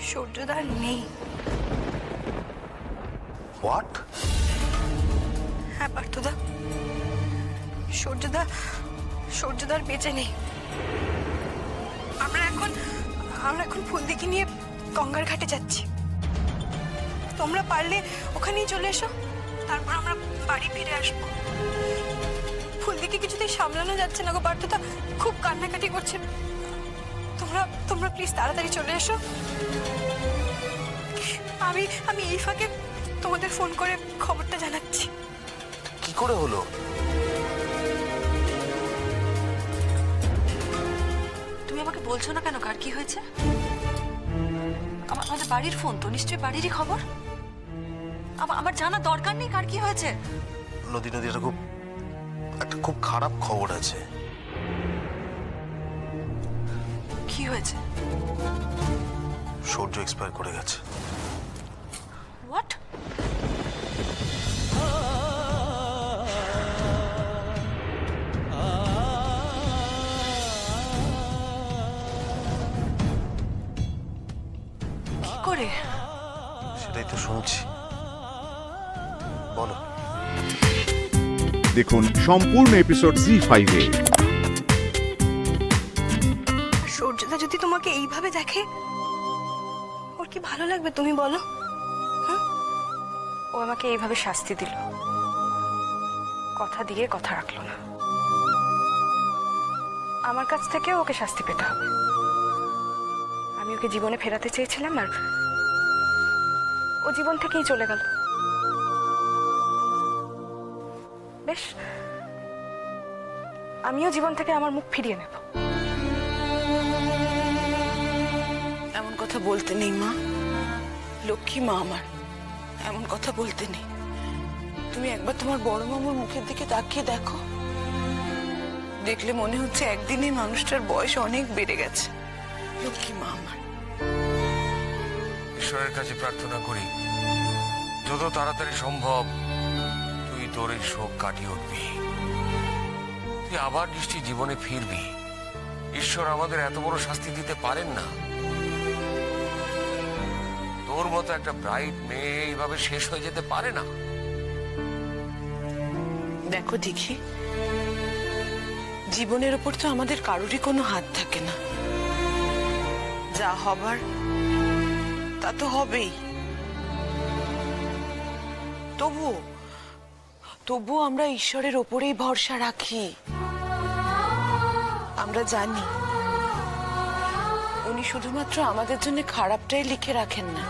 সূর্যদা নেই। হোয়াট? হ্যাঁ পার্থদা, সূর্যদার বেঁচে নেই। আমরা এখন ফুলদিকে নিয়ে গঙ্গার ঘাটে যাচ্ছি। তোমরা পারলে ওখানেই চলে এসো, তারপর আমরা বাড়ি ফিরে আসবো। ফুলদিকে কিছুতেই সামলানো যাচ্ছে না গো পার্থদা, খুব কান্নাকাটি করছে। তোমরা প্লিজ তাড়াতাড়ি চলে এসো। আমি এই ফাঁকে তোমাদের ফোন করে খবরটা জানাচ্ছি। কি করে হলো? তুমি আমাকে বলছো না কেন কার কি হয়েছে? আমাদের বাড়ির ফোন তো, নিশ্চয়ই বাড়িরই খবর। আমার জানা দরকার নেই কার কি হয়েছে। নদী একটা খুব খারাপ খবর আছে। কি হয়েছে? সূর্য এক্সপায়ার করে গেছে। হোয়াট? কি করে? সেটাই তো শুনছি। বলো। দেখুন সম্পূর্ণ এপিসোড জি5 এ। সূর্যদা যদি তোমাকে এইভাবে দেখে, ওর কি ভালো লাগবে তুমি বলো? ও আমাকে এইভাবে শাস্তি দিল, কথা দিয়ে কথা রাখলো না। আমার কাছ থেকে ওকে শাস্তি পেতে হবে। আমি ওকে জীবনে ফেরাতে চেয়েছিলাম, আর ও জীবন থেকেই চলে গেল। বেশ, আমিও জীবন থেকে আমার মুখ ফিরিয়ে নেব। এমন কথা বলতে নেই মা, লক্ষ্মী মা আমার, এমন কথা বলতে নেই। তুমি একবার তোমার বড় মামুর মুখের দিকে তাকিয়ে দেখো, দেখলে মনে হচ্ছে একদিনে মানুষটার বয়স অনেক বেড়ে গেছে। লক্ষ্মী মা আমার। ঈশ্বরের কাছে প্রার্থনা করি যত তাড়াতাড়ি সম্ভব তুই তোর এই শোক কাটিয়ে উঠবি, তুই আবার নিশ্চয়ই জীবনে ফিরবি। ঈশ্বর আমাদের এত বড় শাস্তি দিতে পারেন না। তোর মতো একটা ব্রাইট মেয়ে এইভাবে শেষ হয়ে যেতে পারে না। দেখো দেখি, জীবনের উপর তো আমাদের কারোরই কোনো হাত থাকে না। যা হবার তা তো হবেই। তবুও আমরা ঈশ্বরের ওপরেই ভরসা রাখি। আমরা জানি উনি শুধুমাত্র আমাদের জন্য খারাপটাই লিখে রাখেন না,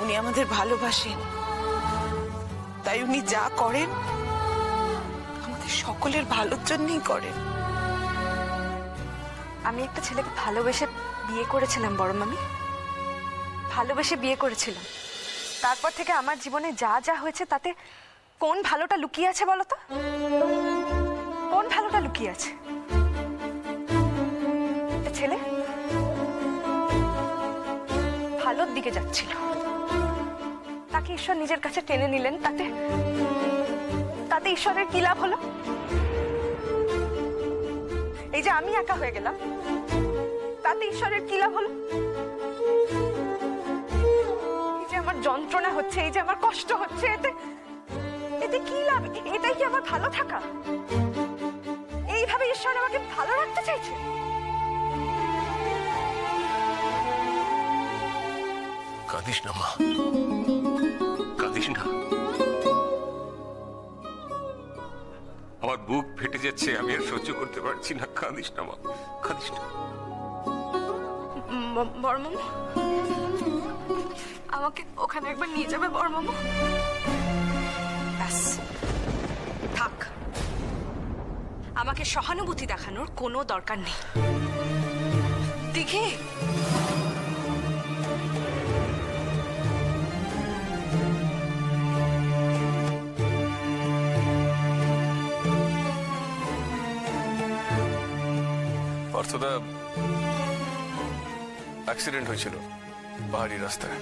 উনি আমাদের ভালোবাসেন। তাই উনি যা করেন আমাদের সকলের ভালোর জন্যই করেন। আমি একটা ছেলেকে ভালোবেসে বিয়ে করেছিলাম বড় মামি, ভালোবেসে বিয়ে করেছিলাম। তারপর থেকে আমার জীবনে যা যা হয়েছে তাতে কোন ভালোটা লুকিয়ে আছে বলো তো? কোন ভালোটা লুকিয়ে আছে? একটা ছেলে ভালোর দিকে যাচ্ছিল, তাকে ঈশ্বর নিজের কাছে টেনে নিলেন, তাতে ঈশ্বরের কি লাভ হলো? এই যে আমি একা হয়ে গেলাম, তাতে ঈশ্বরের কি লাভ হলো? এই যে আমার যন্ত্রণা হচ্ছে, এই যে আমার কষ্ট হচ্ছে, এতে কি লাভ? এটাই কি আমার ভালো থাকা? এইভাবে ঈশ্বর আমাকে ভালো রাখতে চাইছে? কাঁদিস না মা, কাঁদিস না। আমার বুক ফেটে যাচ্ছে, আমি আর সহ্য করতে পারছি না। কাঁদিস না মা, কাঁদিস না। বড় মামু, আমাকে ওখানে একবার নিয়ে যাবে বড় মামু? ব্যাস থাক, আমাকে সহানুভূতি দেখানোর কোনো দরকার নেই। দেখি পার্থদা অ্যাক্সিডেন্ট হয়েছিল পাহাড়ি রাস্তায়।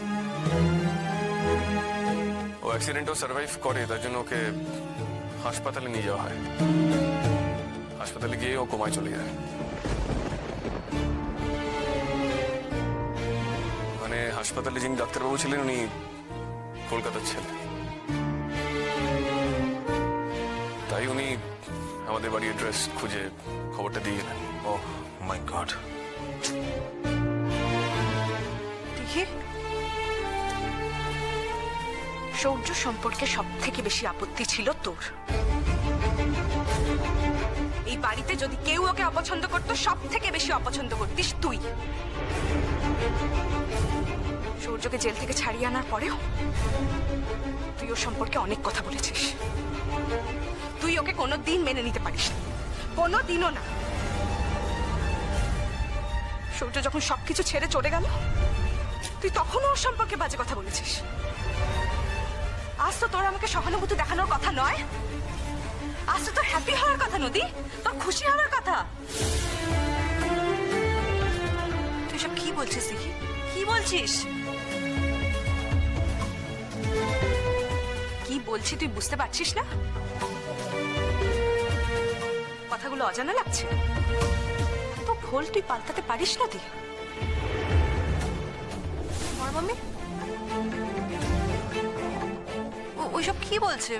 ও অ্যাক্সিডেন্টও সার্ভাইভ করে, তার জন্য ওকে হাসপাতালে নিয়ে যাওয়া হয়। হাসপাতালে গিয়ে ও কোমায় চলে যায়। হাসপাতালে যিনি ডাক্তারবাবু ছিলেন উনি কলকাতার ছেলে, তাই উনি আমাদের বাড়ি অ্যাড্রেস খুঁজে খবরটা দিয়ে গেলেন। ও মাই গড। দেখি সৌর্য সম্পর্কে সব থেকে বেশি আপত্তি ছিল তোর। এই বাড়িতে যদি কেউ ওকে অপছন্দ করতো সব থেকে বেশি অপছন্দ করতিস তুই। সৌর্যকে জেল থেকে ছাড়িয়ে আনার পরেও তুই ওর সম্পর্কে অনেক কথা বলেছিস। তুই ওকে কোনোদিন মেনে নিতে পারিস না, কোনোদিনও না। সৌর্য যখন সবকিছু ছেড়ে চলে গেল তুই তখনও ওর সম্পর্কে বাজে কথা বলেছিস। আজ তো তোর আমাকে সহানুভূতি দেখানোর কথা নয়, আজ তো তোর হ্যাপি হওয়ার কথা, নদী তোর খুশি হওয়ার কথা। তুই সব কি বলছিস দেখি, কি বলছিস? কি বলছি তুই বুঝতে পারছিস না? কথাগুলো অজানা লাগছে? তো ভুল তুই পাল্টাতে পারিস না তুই? মাম্মি ওইসব কি বলছে?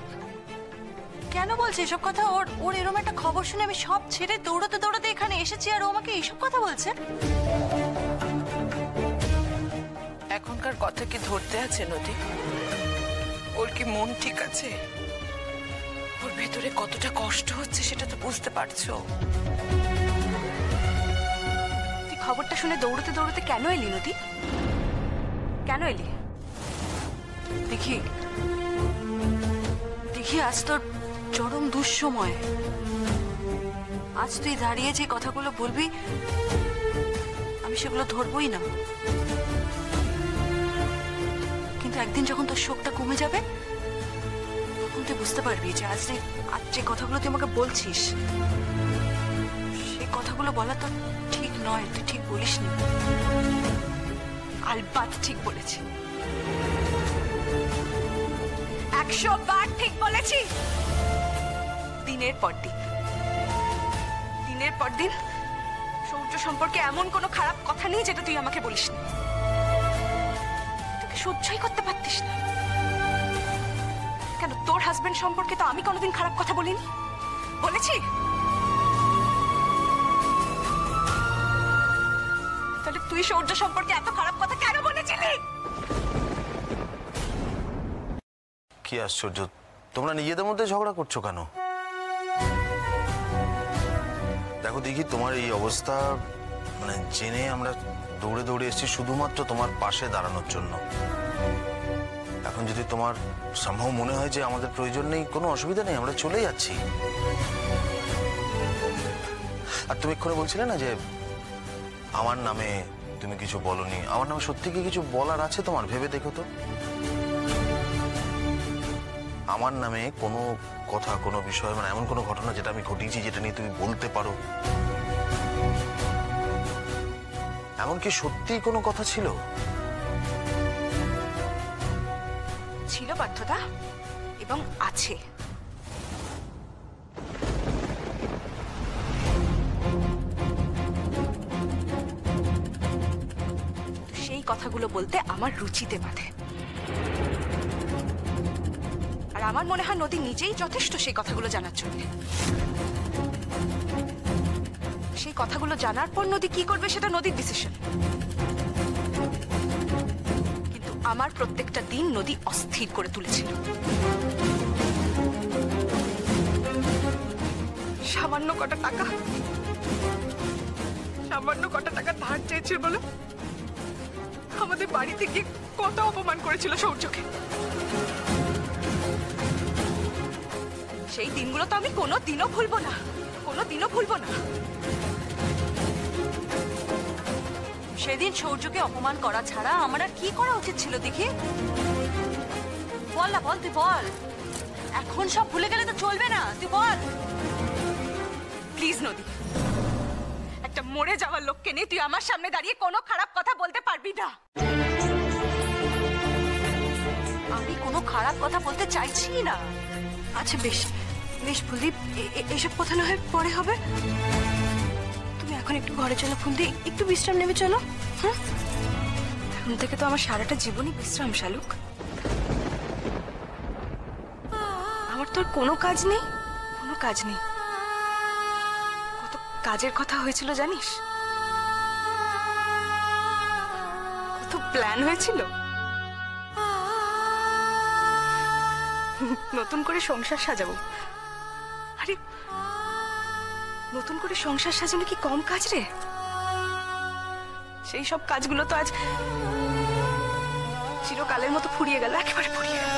কেন বলছে এসব কথা? ওর এরকম একটা খবর শুনে আমি সব ছেড়ে দৌড়াতে দৌড়াতে এখানে এসেছি আর ও আমাকে এইসব কথা বলছে? এখনকার কথা কি ধরতে আছে নদী? ওর কি মন ঠিক আছে? ওর ভেতরে কতটা কষ্ট হচ্ছে সেটা তো বুঝতে পারছো। তুই খবরটা শুনে দৌড়াতে দৌড়াতে কেন এলি নদী? কেন এলি? দেখি আজ তোর চরম দুঃসময়। আজ তুই দাঁড়িয়ে যে কথাগুলো বলবি আমি সেগুলো ধরবই না, কিন্তু একদিন যখন তোর শোকটা কমে যাবে তখন তুই বুঝতে পারবি যে আজ যে কথাগুলো তুই আমাকে বলছিস সেই কথাগুলো বলা তো ঠিক নয়। তুই ঠিক বলিস নি। আলবাত ঠিক বলেছি, 100 বার ঠিক বলেছি। দিনের পর দিন সৌর্য সম্পর্কে এমন কোনো খারাপ কথা নেই যেটা তুই আমাকে বলিস না। তোকে সহ্যই করতে পারতিস না কেন? তোর হাজবেন্ড সম্পর্কে তো আমি কোনোদিন খারাপ কথা বলিনি, বলেছি? তাহলে তুই সৌর্য সম্পর্কে এত খারাপ কথা কেন বলেছিলি? কি আশ্চর্য, তোমরা নিজেদের মধ্যে ঝগড়া করছো কেন? দেখো দেখি, তোমার এই অবস্থা মানে জেনে আমরা দৌড়ে দৌড়ে এসেছি শুধুমাত্র তোমার পাশে দাঁড়ানোর জন্য। এখন যদি তোমার সম্ভব মনে হয় যে আমাদের প্রয়োজন নেই, কোনো অসুবিধা নেই, আমরা চলে যাচ্ছি। আর তুমি এক্ষুনি বলছিলে না যে আমার নামে তুমি কিছু বলনি। আমার নামে সত্যি কি কিছু বলার আছে তোমার? ভেবে দেখো তো। আমার নামে কোনো কথা, কোনো বিষয়, মানে এমন কোনো ঘটনা যেটা আমি ঘটিয়েছি যেটা নিয়ে তুমি বলতে পারো, এমনকি সত্যি কোনো কথা ছিল? ছিল পার্থদা, এবং আছে। সেই কথাগুলো বলতে আমার রুচিতে বাধে। আর আমার মনে হয় নদী নিজেই যথেষ্ট সেই কথাগুলো জানার জন্য। সেই কথাগুলো জানার পর নদী কি করবে সেটা নদীর ডিসিশন। কিন্তু আমার প্রত্যেকটা দিন নদী অস্থির করে তুলেছিল। সামান্য কটা টাকা ধার চেয়েছিল বলে আমাদের বাড়িতে গিয়ে কত অপমান করেছিল সৌর্যকে। সেই দিনগুলো তো আমি কোনোদিনও ভুলবো না। সেদিন সৌর্যকে অপমান করা ছাড়া আমার আর কি করা উচিত ছিল দেখি? বল না, বল, তুই বল। এখন সব ভুলে গেলে তো চলবে না, তুই বল প্লিজ। নদী, একটা মরে যাওয়ার লোককে নিয়ে তুই আমার সামনে দাঁড়িয়ে কোনো খারাপ কথা বলতে পারবি না। আমি কোনো খারাপ কথা বলতে চাইছি না। আচ্ছা বেশ প্রদীপ, এসব কথা না হয় পরে হবে। তুমি এখন একটু ঘরে চলো, ফুল দিয়ে একটু বিশ্রাম নেবে, চলো। হ্যাঁ এখন থেকে তো আমার সারাটা জীবনই বিশ্রাম, শালুক। আমার তো আর কোনো কাজ নেই, কোনো কাজ নেই। কত কাজের কথা হয়েছিল জানিস, কত প্ল্যান হয়েছিল। নতুন করে সংসার সাজাবো। আরে নতুন করে সংসার সাজানো কি কম কাজ রে? সেই সব কাজগুলো তো আজ চিরকালের মতো ফুরিয়ে গেল, একেবারে ফুরিয়ে গেল।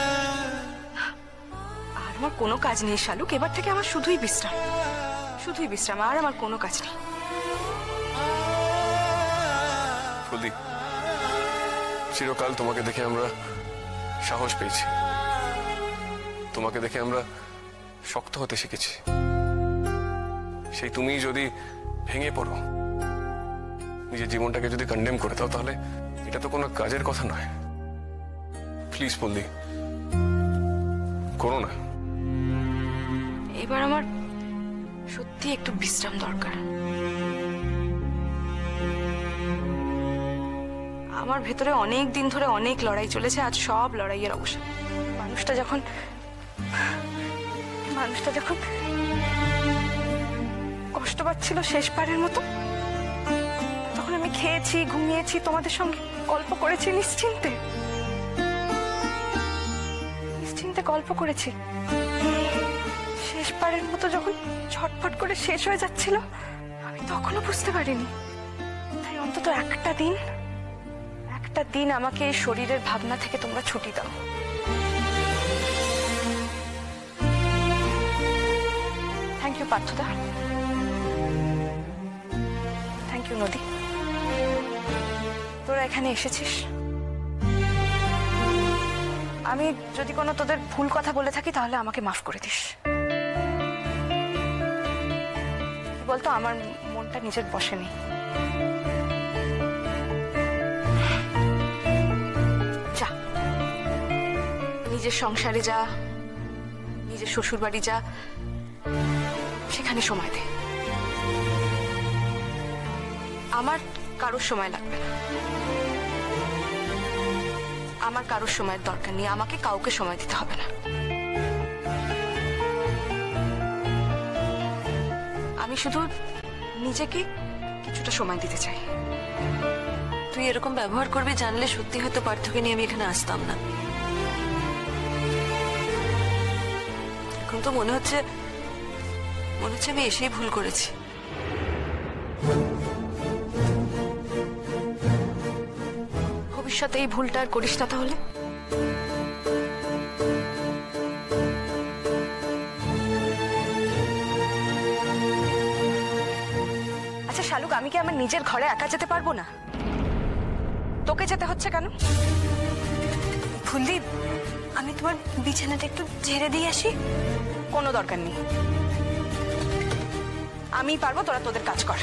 আর আমার কোনো কাজ নেই শালুক, এবার থেকে আমার শুধুই বিশ্রাম, শুধুই বিশ্রাম, আর আমার কোনো কাজ নেই। ফুলদি, চিরকাল তোমাকে দেখে আমরা সাহস পেয়েছি, তোমাকে দেখে আমরা শক্ত হতে শিখেছি। সেই তুমি যদি ভেঙে পড়ো, নিজের জীবনটাকে যদি কন্ডেম করে দাও, তাহলে এটা তো কোনো কাজের কথা নয়। প্লিজ ফুলদি, করো না। এবার আমার সত্যি একটু বিশ্রাম দরকার। আমার ভেতরে অনেক দিন ধরে অনেক লড়াই চলেছে, আজ সব লড়াইয়ের অবসান। মানুষটা যখন কষ্ট পাচ্ছিল শেষবারের মতো, তখন আমি খেয়েছি, ঘুমিয়েছি, তোমাদের সঙ্গে গল্প করেছি নিশ্চিন্তে, নিশ্চিন্তে গল্প করেছি। শেষবারের মতো যখন ছটফট করে শেষ হয়ে যাচ্ছিল, আমি তখনও বুঝতে পারিনি। তাই অন্তত একটা দিন আমাকে এই শরীরের ভাবনা থেকে তোমরা ছুটি দাও। থ্যাংক ইউ পার্থদা, থ্যাংক ইউ নদী, তোরা এখানে এসেছিস। আমি যদি কোনো তোদের ভুল কথা বলে থাকি তাহলে আমাকে মাফ করে দিস। কি বলতো, আমার মনটা নিজের বশে নেই। যা, নিজের সংসারে যা, নিজের শ্বশুর বাড়ি যা, সেখানে সময় দে। আমার কারোর সময় লাগবে না, আমার কারোর সময়ের দরকার নেই, আমাকে কাউকে সময় দিতে হবে না। আমি শুধু নিজেকে কিছুটা সময় দিতে চাই। তুই এরকম ব্যবহার করবি জানলে সত্যি হয়তো পার্থকে নিয়ে আমি এখানে আসতাম না। এখন তো মনে হচ্ছে আমি এসেই ভুল করেছি। ভবিষ্যতে এই ভুলটা আর করিস না তাহলে। আচ্ছা শালুক, আমি কি আমার নিজের ঘরে একা যেতে পারবো না? তোকে যেতে হচ্ছে কেন? ফুলদীপ, আমি তোমার বিছানাটা একটু ঝেড়ে দিয়ে আসি। কোনো দরকার নেই, আমি পারবো, তোরা তোদের কাজ কর।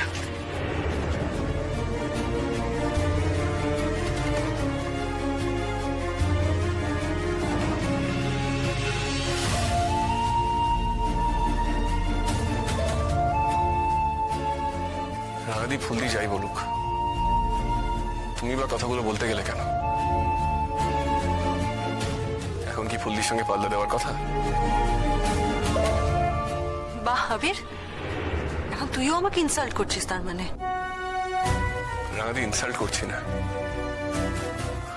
রাগাদি ফুলদি যাই বলুক, তুমি বা কথাগুলো বলতে গেলে কেন? এখন কি ফুলদির সঙ্গে পাল্লা দেওয়ার কথা? বাহ আবির, এখন তুইও আমাকে ইনসাল্ট করছিস তার মানে? রাগাদি ইনসাল্ট করছি না,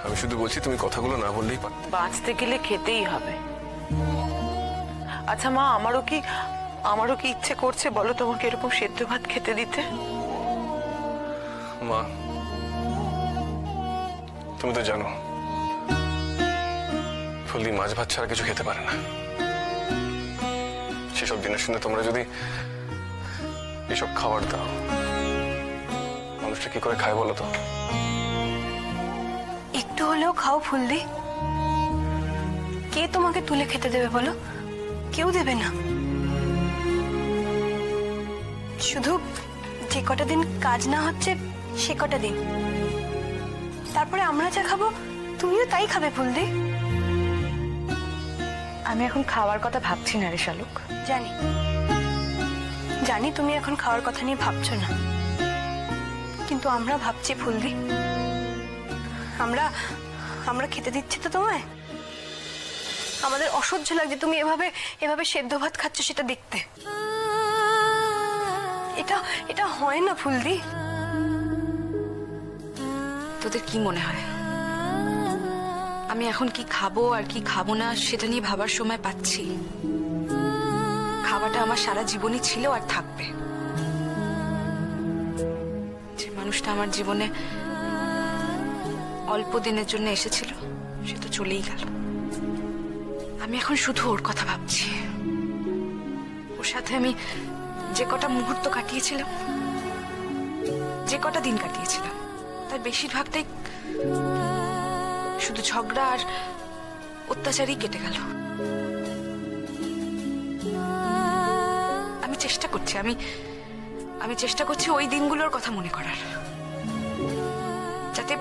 আমি শুধু বলছি তুমি কথাগুলো না বললেই পারতে। বাঁচতে গেলে খেতেই হবে। আচ্ছা মা, আমারও কি ইচ্ছে করছে বলো তোমাকে এরকম সেদ্ধ ভাত খেতে দিতে? মা, তুমি তো জানো ফুলদি মাছ ভাত ছাড়া কিছু খেতে পারে না। সেসব দিনের শুনে তোমরা যদি এসব খাবার দাও, মানুষটা কি করে খায় বলো তো? একটু হলেও খাও ফুলদি। কে তোমাকে তুলে খেতে দেবে বলো? কেউ দেবে না। শুধু যে কটা দিন কাজ না হচ্ছে সে কটা দিন, তারপরে আমরা যা খাবো তুমিও তাই খাবে ফুলদি। আমি এখন খাওয়ার কথা ভাবছি না রে শালুক। জানি তুমি এখন খাওয়ার কথা নিয়ে ভাবছো না, কিন্তু আমরা ভাবছি ফুলদি। আমরা আমরা খেতে দিচ্ছি তো তোমায়। আমাদের অসহ্য লাগছে তুমি এভাবে এভাবে সেদ্ধ ভাত খাচ্ছ সেটা দেখতে। এটা এটা হয় না ফুলদি। তোদের কি মনে হয় আমি এখন কি খাবো আর কি খাবো না সেটা নিয়ে ভাবার সময় পাচ্ছি? খাওয়াটা আমার সারা জীবনই ছিল আর থাকবে। যে মানুষটা আমার জীবনে অল্প দিনের জন্য এসেছিল সে তো চলেই গেল। আমি এখন শুধু ওর কথা ভাবছি। ওর সাথে আমি যে কটা মুহূর্ত কাটিয়েছিলাম, যে কটা দিন কাটিয়েছিলাম, তার বেশিরভাগটাই শুধু ঝগড়া আর অত্যাচারই কেটে গেল। আমি চেষ্টা করছি আমি চেষ্টা করছি ওই দিনগুলোর কথা মনে করার, যাতে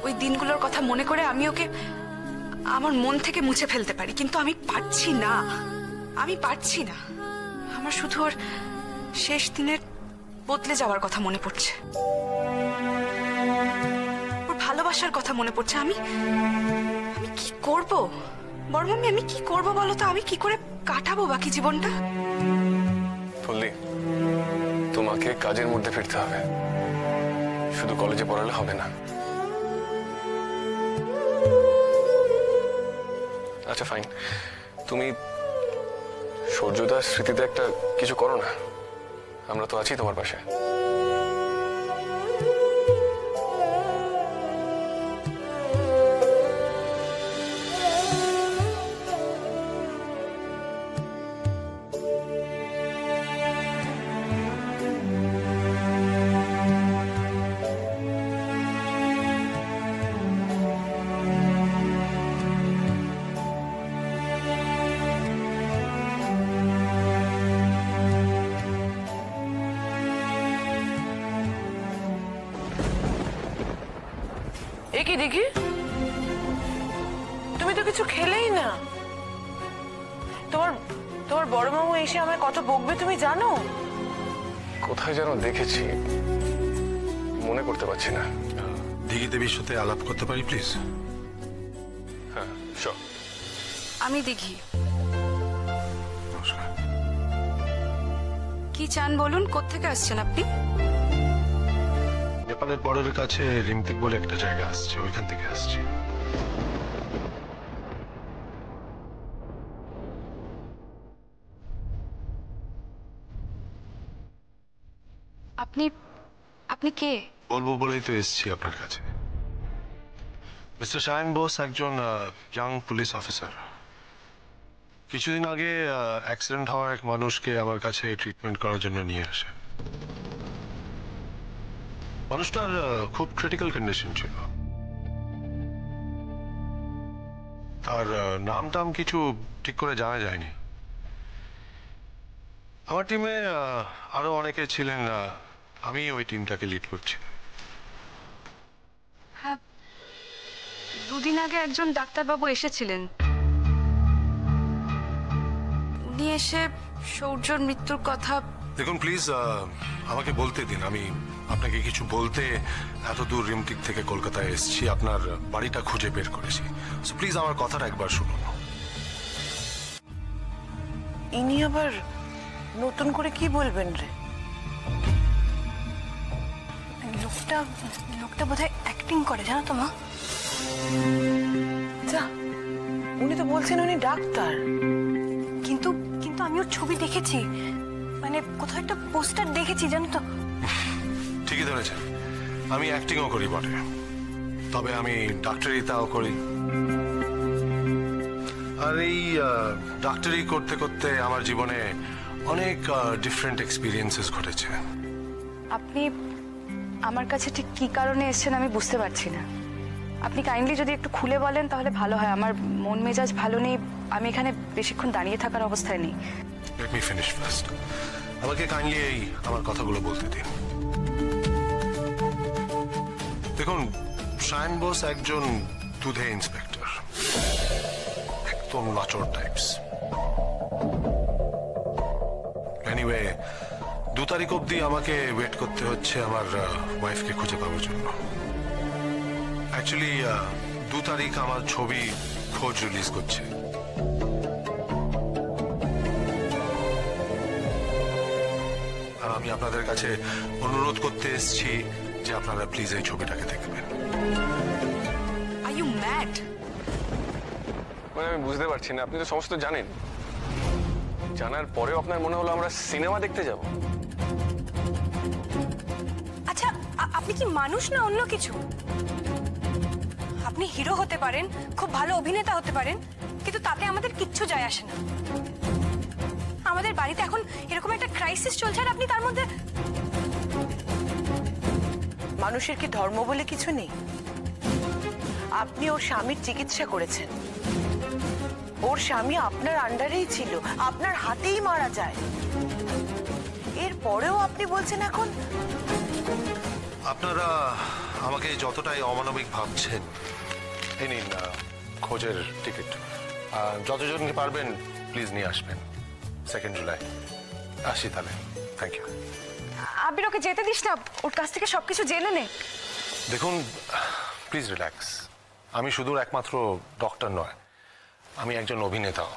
ওই দিনগুলোর কথা মনে করে আমি ওকে আমার মন থেকে মুছে ফেলতে পারি। কিন্তু আমি পারছি না, আমি পারছি না। আমার শুধু ওর শেষ দিনের বদলে যাওয়ার কথা মনে পড়ছে, ওর ভালোবাসার কথা মনে পড়ছে। আমি কি করব বড় মাম্মি, আমি কি করব বলো তো? আমি কি করে কাটাবো বাকি জীবনটা? ফুললি, তোমাকে কাজের মধ্যে ফিরতে হবে, শুধু কলেজে পড়ালে হবে না। আচ্ছা ফাইন, তুমি সূর্যদার স্মৃতিতে একটা কিছু করো না, আমরা তো আছি তোমার পাশে। কি দেখি তুমি তো কিছু খেলেই না। তোমার বড় মামু এসে আমায় কত বকবে তুমি জানো? কোথায় যেন দেখেছি, মনে করতে পারছি না। দিঘি দেবীর সাথে আলাপ করতে পারি প্লিজ? হ্যাঁ শিওর। আমি দিঘি। নমস্কার। কি চান বলুন? কোত্থেকে আসছেন আপনি? নেপালের বর্ডারের কাছে রিমতিক বলে একটা জায়গা আসছে, ওইখান থেকে আসছি। আপনি আপনি কে? বলবো বলেই তো এসেছি আপনার কাছে। মিস্টার শায়ন বোস একজন ইয়াং পুলিশ অফিসার। কিছুদিন আগে অ্যাক্সিডেন্ট হওয়া এক মানুষকে আমার কাছে ট্রিটমেন্ট করার জন্য নিয়ে আসে। মানুষটার খুব ক্রিটিক্যাল কন্ডিশন ছিল। তার নাম টাম কিছু ঠিক করে জানা যায়নি। আমার টিমে আরো অনেকে ছিলেন, আমি ওই টিমটাকে লিড করছি। হ্যাঁ, দুদিন আগে একজন ডাক্তারবাবু এসেছিলেন। উনি এসে সূর্যর মৃত্যুর কথা। দেখুন প্লিজ আমাকে বলতে দিন। আমি আপনাকে কিছু বলতে এত দূর রিমতিক থেকে কলকাতায় এসেছি, আপনার বাড়িটা খুঁজে বের করেছি। সো প্লিজ আমার কথাটা একবার শুনুন। ইনি আবার নতুন করে কি বলবেন রে? লোকটা বোধহয় অ্যাক্টিং করে, জানো তো মা? যা, উনি তো বলছেন উনি ডাক্তার। কিন্তু কিন্তু আমি ওর ছবি দেখেছি, মানে কোথাও একটা পোস্টার দেখেছি, জানো তো? ঠিকই ধরেছেন, আমি অ্যাক্টিংও করি বটে, তবে আমি ডাক্তারিটাও করি। আর এই ডাক্তারি করতে করতে আমার জীবনে অনেক ডিফারেন্ট এক্সপিরিয়েন্সেস ঘটেছে। আপনি আমার কাছে ঠিক কি কারণে এসেছেন আমি বুঝতে পারছি না। আপনি কাইন্ডলি যদি একটু খুলে বলেন তাহলে ভালো হয়। আমার মন মেজাজ ভালো নেই, আমি এখানে বেশিক্ষণ দাঁড়িয়ে থাকার অবস্থায় নেই। Let me finish first. আমাকে কাইন্ডলি এই আমার কথাগুলো বলতে দিন। দেখুন, শায়ন বোস একজন দুধে ইন্সপেক্টর, একদম নাচর টাইপস। এনিওয়ে, 2 তারিখ অবধি আমাকে ওয়েট করতে হচ্ছে আমার ওয়াইফকে খুঁজে পাওয়ার জন্য। অ্যাকচুয়ালি 2 তারিখ আমার ছবি খোঁজ রিলিজ করছে। আর আমি আপনাদের কাছে অনুরোধ করতে এসেছি যে আপনারা প্লিজ এই ছবিটাকে দেখবেন। Are you mad? মানে আমি বুঝতে পারছি না, আপনি তো সমস্ত জানেন, জানার পরেও আপনার মনে হলো আমরা সিনেমা দেখতে যাব? আচ্ছা আপনি কি মানুষ না অন্য কিছু? আপনি হিরো হতে পারেন, খুব ভালো অভিনেতা হতে পারেন, কিন্তু তাতে আমাদের কিচ্ছু যায় আসে না। আমাদের বাড়িতে এখন এরকম একটা ক্রাইসিস চলছে আর আপনি তার মধ্যে। মানুষের কি ধর্ম বলে কিছু নেই? আপনি ওর স্বামীর চিকিৎসা করেছেন, ওর স্বামী আপনার আন্ডারেই ছিল, আপনার হাতেই মারা যায়, এরপরেও আপনি বলছেন এখন? আপনারা আমাকে যতটাই অমানবিক ভাবছেন, এই নিন খোঁজের টিকিট। যতজনকে পারবেন প্লিজ নিয়ে আসবেন 2 জুলাই। আসি তাহলে, থ্যাংক ইউ। আবির ওকে যেতে দিস না, ওর কাছ থেকে সবকিছু জেনে নে। দেখুন প্লিজ রিল্যাক্স, আমি শুধু একমাত্র ডক্টর নয়, আমি একজন অভিনেতাও।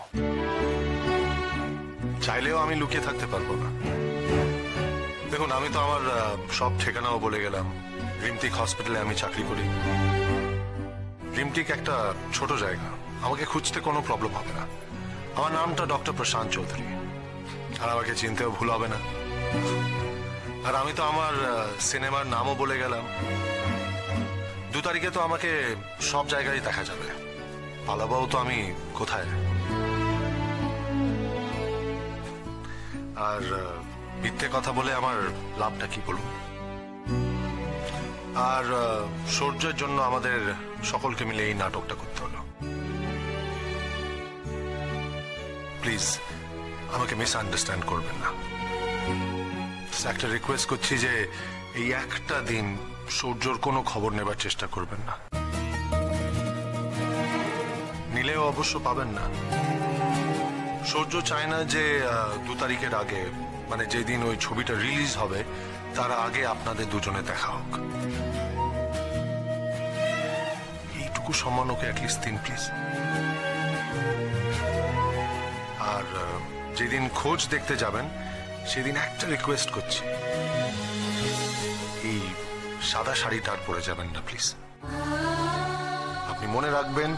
চাইলেও আমি লুকিয়ে থাকতে পারবো না। দেখুন আমি তো আমার সব ঠিকানাও বলে গেলাম। রিমটিক হসপিটালে আমি চাকরি করি। রিমটিক একটা ছোট জায়গা, আমাকে খুঁজতে কোনো প্রবলেম হবে না। আমার নামটা ডক্টর প্রশান্ত চৌধুরী, আর আমাকে চিনতেও ভুল হবে না। আর আমি তো আমার সিনেমার নামও বলে গেলাম। 2 তারিখে তো আমাকে সব জায়গায় দেখা যাবে। পালাবাও তো আমি কোথায়? আর মিথ্যে কথা বলে আমার লাভটা কি বলুন? আর সৌর্যের জন্য আমাদের সকলকে মিলে এই নাটকটা করতে হলো। প্লিজ আমাকে মিসআন্ডারস্ট্যান্ড করবেন না। একটা রিকোয়েস্ট করছি যে এই একটা দিন সৌর্যর কোনো খবর নেবার চেষ্টা করবেন না। নিলেও অবশ্য পাবেন না। সৌর্য চায় না যে 2 তারিখের আগে, মানে যেদিন ওই ছবিটা রিলিজ হবে তার আগে আপনাদের দুজনে দেখা হোক। এইটুকু সম্মান ওকে অ্যাটলিস্ট দিন প্লিজ। আর যেদিন খোঁজ দেখতে যাবেন সেদিন একটা রিকোয়েস্ট করছি, এই সাদা শাড়িটা আর পরে যাবেন না প্লিজ। আপনি মনে রাখবেন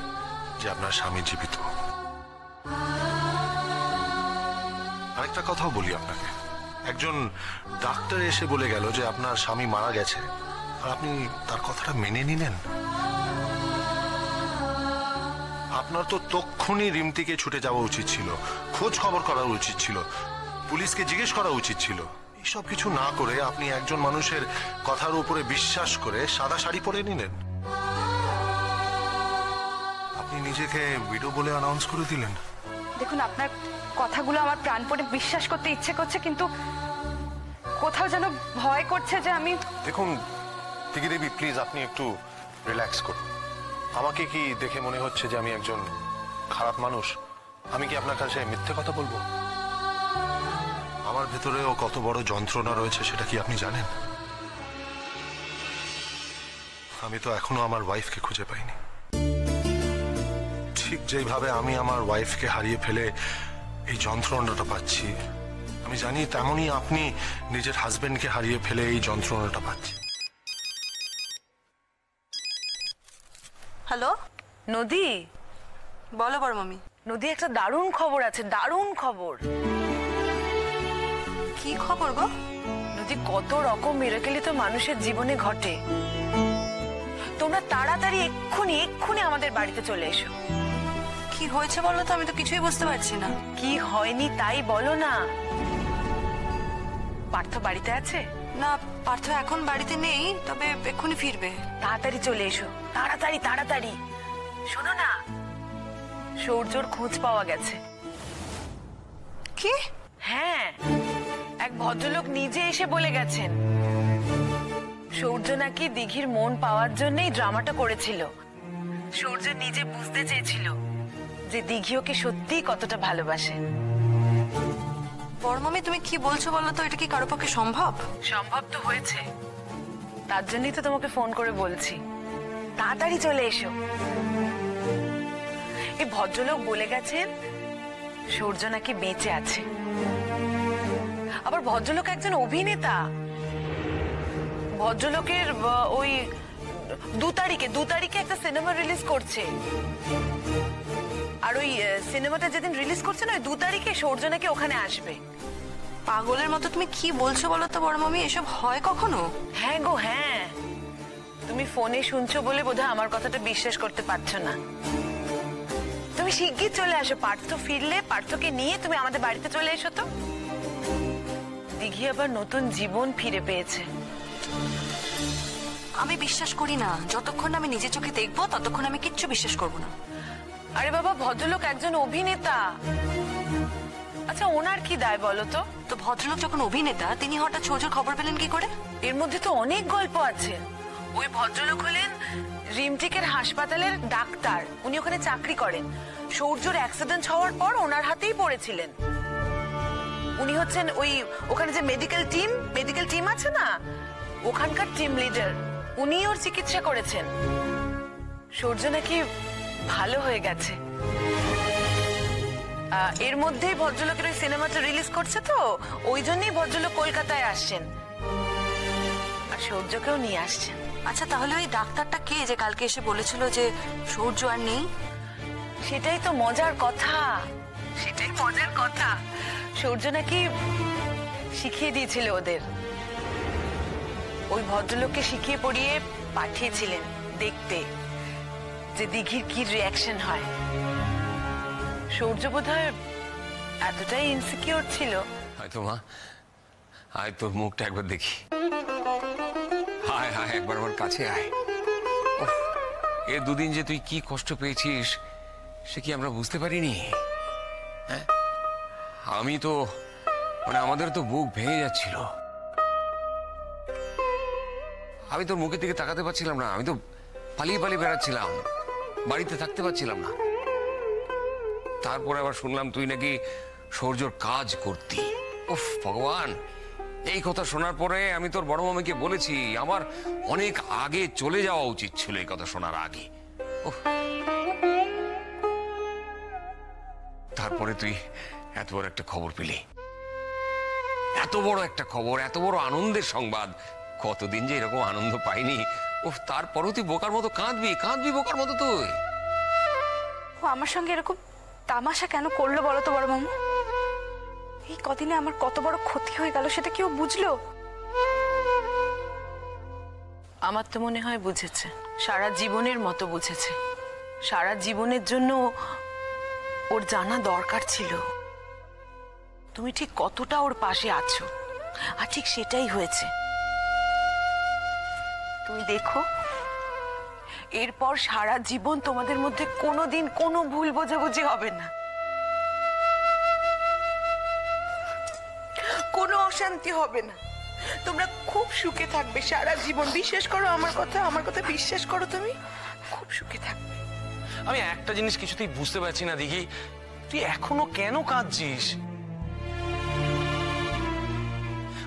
যে আপনার স্বামী জীবিত। আরেকটা কথাও বলি আপনাকে, একজন ডাক্তার এসে বলে গেল যে আপনার স্বামী মারা গেছে, আর আপনি তার কথাটা মেনে নিলেন। আপনার তো তক্ষুনি রিমটিকে ছুটে যাওয়া উচিত ছিল, খোঁজ খবর করা উচিত ছিল, পুলিশকে জিজ্ঞেস করা উচিত ছিল। এইসব কিছু না করে আপনি একজন মানুষের কথার উপরে বিশ্বাস করে সাদা শাড়ি পরে নিলেন। আপনি নিজেকে উইডো বলে অ্যানাউন্স করে দিলেন। দেখুন আপনার কথাগুলো আমার প্রাণপণে বিশ্বাস করতে ইচ্ছে করছে, কিন্তু কোথাও যেন ভয় করছে যে আমি। দেখুন দিঘি দেবী প্লিজ আপনি একটু রিল্যাক্স করুন। আমাকে কি দেখে মনে হচ্ছে যে আমি একজন খারাপ মানুষ? আমি কি আপনার কাছে মিথ্যে কথা বলবো? আমার ভেতরেও কত বড় যন্ত্রণা রয়েছে সেটা কি আপনি জানেন? আমি তো এখনো আমার ওয়াইফকে খুঁজে পাইনি। ঠিক যেভাবে আমি আমার ওয়াইফকে হারিয়ে ফেলে এই যন্ত্রণাটা পাচ্ছি, আমি জানি তেমনই আপনি নিজের হাজবেন্ডকে হারিয়ে ফেলে এই যন্ত্রণাটা পাচ্ছেন। হ্যালো নদী, বলো বড় মামি। নদী একটা দারুণ খবর আছে, দারুণ খবর। কি খবর গো? নদী, কত রকম মিরাকেলই তো মানুষের জীবনে ঘটে। তোমরা তাড়াতাড়ি এক্ষুনি আমাদের বাড়িতে চলে এসো। কি হয়েছে বলো তো, আমি তো কিছুই বুঝতে পারছি না। কি হয়নি তাই বলো না। পার্থ বাড়িতে আছে? না, পার্থ এখন বাড়িতে নেই, তবে এক্ষুনি ফিরবে। তাড়াতাড়ি চলে এসো, তাড়াতাড়ি তাড়াতাড়ি। শোনো না, সৌর্যর খোঁজ পাওয়া গেছে। কি? হ্যাঁ, এক ভদ্রলোক নিজে এসে বলে গেছেন সৌর্য নাকি দিঘির মন পাওয়ার জন্যই ড্রামাটা করেছিল। সৌর্য নিজে বুঝতে চেয়েছিল যে দিঘি ওকে সত্যিই কতটা ভালোবাসে। বড় মামি তুমি কি বলছো বলো তো, এটা কি কারো পক্ষে সম্ভব? সম্ভব তো হয়েছে, তার জন্যই তো তোমাকে ফোন করে বলছি। তাড়াতাড়ি চলে এসো। এই ভদ্রলোক বলে গেছেন সূর্য নাকি বেঁচে আছে। আবার ভদ্রলোক একজন অভিনেতা। ভদ্রলোকের ওই 2 তারিখে একটা সিনেমা রিলিজ করছে। আর ওই সিনেমাটা যেদিন রিলিজ করছে না, 2 তারিখে সূর্য নাকি ওখানে আসবে। পাগলের মতো তুমি কি বলছো বলো তো বড় মামি, এসব হয় কখনো? হ্যাঁ গো হ্যাঁ, তুমি ফোনে শুনছো বলে বোধহয় আমার কথাটা বিশ্বাস করতে পারছো না। তুমি শিগগির চলে আসো। পার্থ ফিরলে পার্থকে নিয়ে তুমি আমাদের বাড়িতে চলে এসো তো। দিঘি আবার নতুন জীবন ফিরে পেয়েছে। আমি বিশ্বাস করি না, যতক্ষণ আমি নিজে চোখে দেখবো ততক্ষণ আমি কিচ্ছু বিশ্বাস করবো না। আরে বাবা, ভদ্রলোক একজন অভিনেতা। আচ্ছা, ওনার কি দায় বলো তো? তো ভদ্রলোক যখন অভিনেতা, তিনি হঠাৎ সূর্যর খবর পেলেন কি করে? এর মধ্যে তো অনেক গল্প আছে। ওই ভদ্রলোক হলেন রিমটিকের হাসপাতালের ডাক্তার। উনি ওখানে চাকরি করেন। সূর্যর অ্যাক্সিডেন্ট হওয়ার পর ওনার হাতেই পড়েছিলেন। উনি হচ্ছেন ওখানে যে মেডিকেল টিম আছে না, ওখানকার টিম লিডার। উনি ওর চিকিৎসা করেছেন। সূর্য নাকি ভালো হয়ে গেছে। এর মধ্যেই ভদ্রলোকের ওই সিনেমাটা রিলিজ করছে, তো ওই জন্যই ভদ্রলোক কলকাতায় আসছেন আর সূর্যকেও নিয়ে আসছেন। আচ্ছা, তাহলে ওই ডাক্তারটা কে যে কালকে এসে বলেছিল যে সূর্য আর নেই? সেটাই তো মজার কথা। সূর্য নাকি শিখিয়ে দিয়েছিল ওদের। ওই ভদ্রলোককে শিখিয়ে পড়িয়ে পাঠিয়েছিলেন দেখতে যে দিঘির কি রিয়াকশন হয়। সূর্য বোধহয় এতটাই ইনসিকিউর ছিল। হয়তো মা, আয় তোর মুখটা একবার দেখি। হায় হায়, একবার আমার কাছে আয়। এ 2 দিন যে তুই কি কষ্ট পেয়েছিস সে কি আমরা বুঝতে পারিনি? হ্যাঁ, আমি তো আমাদের তো বুক ভেঙে যাচ্ছিল। আমি তোর মুখের দিকে তাকাতে পারছিলাম না। আমি তো পালিয়ে বেড়াচ্ছিলাম, বাড়িতে থাকতে পারছিলাম না। তারপরে আবার শুনলাম তুই নাকি সূর্যর কাজ করতি। উফ ভগবান, এই কথা শোনার পরে আমি তোর বড় মামাকে বলেছি আমার অনেক আগে চলে যাওয়া উচিত ছিল, এই কথা শোনার আগে। তারপরে তুই এত বড় একটা খবর পেলি, এত বড় একটা খবর, এত বড় আনন্দের সংবাদ। কতদিন যে এরকম আনন্দ পাইনি। তারপরও তুই বোকার মতো কাঁদবি বোকার মতো। তুই ও আমার সঙ্গে এরকম তামাশা কেন করলো বলো তো বড় মামু? এই কদিনে আমার কত বড় ক্ষতি হয়ে গেল সেটা কেউ বুঝলো? আমার তো মনে হয় বুঝেছে, সারা জীবনের মতো বুঝেছে। সারা জীবনের জন্য ওর জানা দরকার ছিল তুমি ঠিক কতটা ওর পাশে আছো। আর ঠিক সেটাই হয়েছে। তুমি দেখো, এরপর সারা জীবন তোমাদের মধ্যে কোনোদিন কোনো ভুল বোঝাবুঝি হবে না, কোনো অশান্তি হবে না। তোমরা খুব সুখে থাকবে সারা জীবন। বিশ্বাস করো আমার কথা বিশ্বাস করো। তুমি খুব সুখে থাকবে। আমি একটা জিনিস কিছুতেই বুঝতে পারছি না দিঘি, তুই এখনো কেন কাঁদছিস?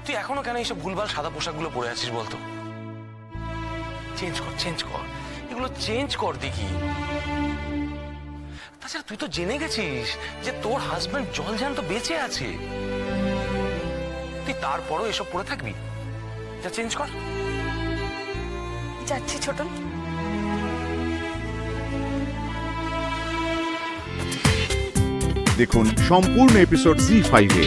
তুই এখনো কেন এইসব ভুলভাল সাদা পোশাকগুলো পরে আছিস বলতো? চেঞ্জ কর এগুলো চেঞ্জ কর দিঘি। তাছাড়া তুই তো জেনে গেছিস যে তোর হাজবেন্ড জলজান্ত বেঁচে আছে। তুই তারপরও এসব পরে থাকবি? যা চেঞ্জ কর। যাচ্ছি ছোটন। দেখুন সম্পূর্ণ এপিসোড জি5-এ।